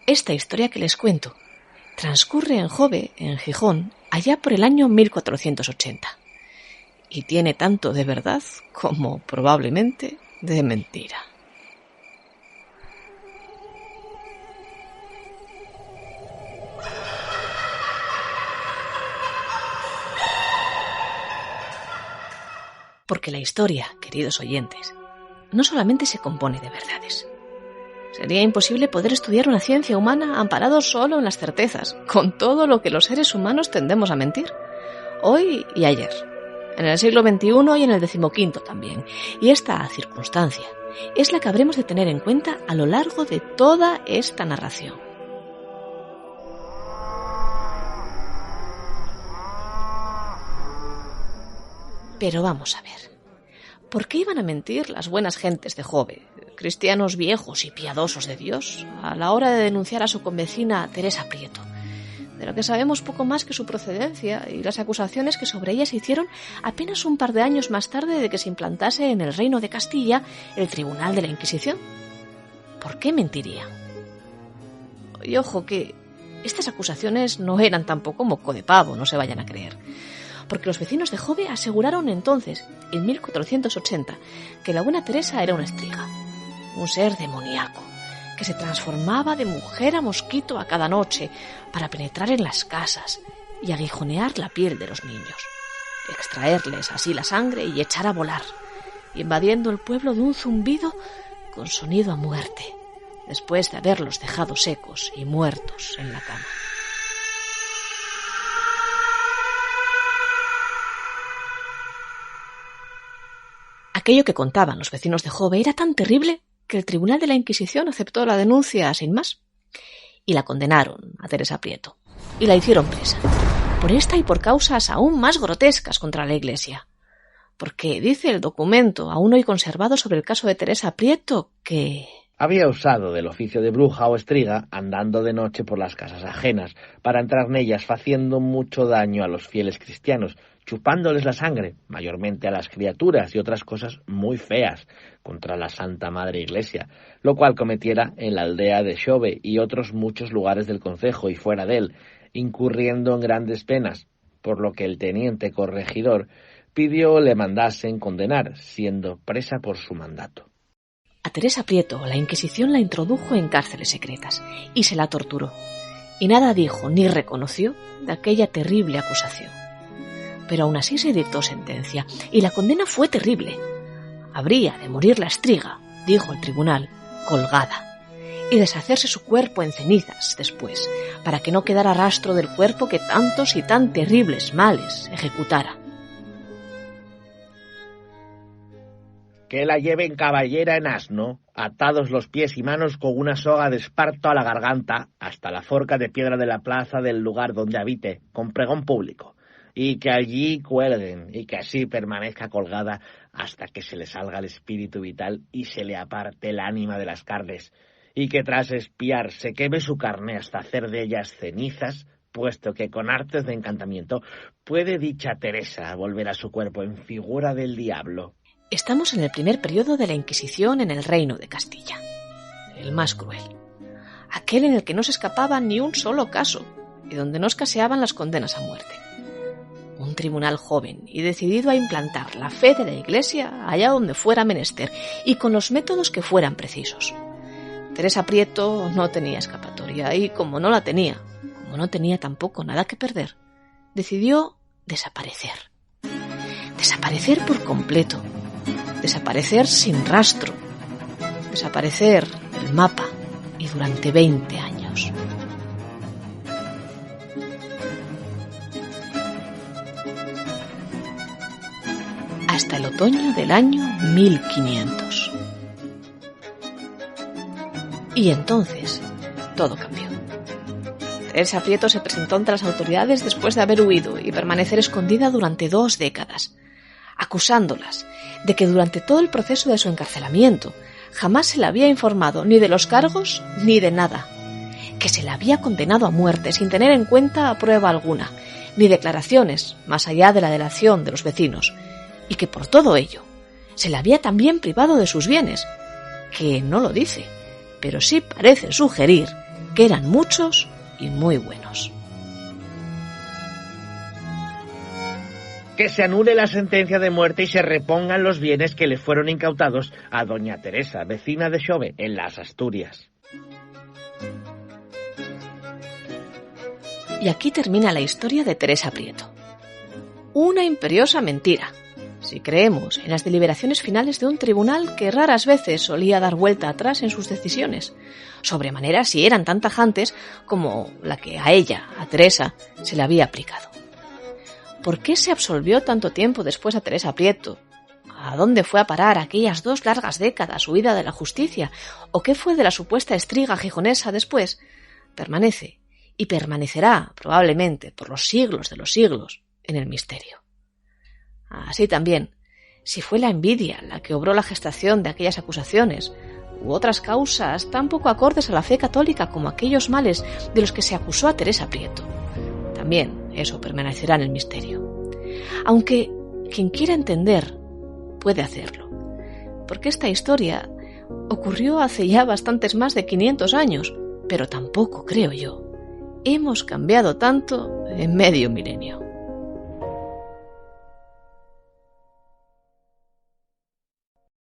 Esta historia que les cuento transcurre en Jove, en Gijón, allá por el año 1480. Y tiene tanto de verdad como probablemente de mentira. Porque la historia, queridos oyentes, no solamente se compone de verdades. Sería imposible poder estudiar una ciencia humana amparados solo en las certezas, con todo lo que los seres humanos tendemos a mentir, hoy y ayer, en el siglo XXI y en el XV también. Y esta circunstancia es la que habremos de tener en cuenta a lo largo de toda esta narración. Pero vamos a ver, ¿por qué iban a mentir las buenas gentes de Jove, cristianos viejos y piadosos de Dios, a la hora de denunciar a su convecina Teresa Prieto, de la que sabemos poco más que su procedencia y las acusaciones que sobre ella se hicieron apenas un par de años más tarde de que se implantase en el Reino de Castilla el Tribunal de la Inquisición? ¿Por qué mentirían? Y ojo que estas acusaciones no eran tampoco moco de pavo, no se vayan a creer. Porque los vecinos de Jove aseguraron entonces, en 1480, que la buena Teresa era una estriga, un ser demoníaco, que se transformaba de mujer a mosquito a cada noche para penetrar en las casas y aguijonear la piel de los niños, extraerles así la sangre y echar a volar, invadiendo el pueblo de un zumbido con sonido a muerte, después de haberlos dejado secos y muertos en la cama. Aquello que contaban los vecinos de Jove era tan terrible que el Tribunal de la Inquisición aceptó la denuncia sin más y la condenaron a Teresa Prieto y la hicieron presa, por esta y por causas aún más grotescas contra la Iglesia. Porque dice el documento aún hoy conservado sobre el caso de Teresa Prieto que había usado del oficio de bruja o estriga andando de noche por las casas ajenas para entrar en ellas haciendo mucho daño a los fieles cristianos, chupándoles la sangre, mayormente a las criaturas y otras cosas muy feas contra la Santa Madre Iglesia, lo cual cometiera en la aldea de Xove y otros muchos lugares del concejo y fuera de él, incurriendo en grandes penas, por lo que el teniente corregidor pidió le mandasen condenar, siendo presa por su mandato. A Teresa Prieto la Inquisición la introdujo en cárceles secretas y se la torturó, y nada dijo ni reconoció de aquella terrible acusación. Pero aún así se dictó sentencia, y la condena fue terrible. Habría de morir la estriga, dijo el tribunal, colgada, y deshacerse su cuerpo en cenizas después, para que no quedara rastro del cuerpo que tantos y tan terribles males ejecutara. Que la lleven caballera en asno, atados los pies y manos con una soga de esparto a la garganta, hasta la forca de piedra de la plaza del lugar donde habite, con pregón público, y que allí cuelguen, y que así permanezca colgada hasta que se le salga el espíritu vital y se le aparte el ánima de las carnes, y que tras espiar se queme su carne hasta hacer de ellas cenizas, puesto que con artes de encantamiento puede dicha Teresa volver a su cuerpo en figura del diablo. Estamos en el primer periodo de la Inquisición en el Reino de Castilla, el más cruel, aquel en el que no se escapaba ni un solo caso y donde no escaseaban las condenas a muerte. Un tribunal joven y decidido a implantar la fe de la Iglesia allá donde fuera menester y con los métodos que fueran precisos. Teresa Prieto no tenía escapatoria y como no la tenía, como no tenía tampoco nada que perder, decidió desaparecer. Desaparecer por completo. Desaparecer sin rastro, desaparecer del mapa y durante 20 años. Hasta el otoño del año 1500. Y entonces todo cambió. Teresa Prieto se presentó ante las autoridades después de haber huido y permanecer escondida durante 2 décadas, acusándolas de que durante todo el proceso de su encarcelamiento jamás se le había informado ni de los cargos ni de nada, que se le había condenado a muerte sin tener en cuenta prueba alguna, ni declaraciones más allá de la delación de los vecinos, y que por todo ello se le había también privado de sus bienes, que no lo dice, pero sí parece sugerir que eran muchos y muy buenos. Que se anule la sentencia de muerte y se repongan los bienes que le fueron incautados a doña Teresa, vecina de Xove, en las Asturias. Y aquí termina la historia de Teresa Prieto. Una imperiosa mentira, si creemos en las deliberaciones finales de un tribunal que raras veces solía dar vuelta atrás en sus decisiones, sobremanera si eran tan tajantes como la que a ella, a Teresa, se le había aplicado. ¿Por qué se absolvió tanto tiempo después a Teresa Prieto? ¿A dónde fue a parar aquellas 2 largas décadas huida de la justicia? ¿O qué fue de la supuesta estriga gijonesa después? Permanece, y permanecerá, probablemente, por los siglos de los siglos, en el misterio. Así también, si fue la envidia la que obró la gestación de aquellas acusaciones, u otras causas tan poco acordes a la fe católica como aquellos males de los que se acusó a Teresa Prieto, también eso permanecerá en el misterio. Aunque quien quiera entender puede hacerlo, porque esta historia ocurrió hace ya bastantes más de 500 años, pero tampoco, creo yo, hemos cambiado tanto en medio milenio.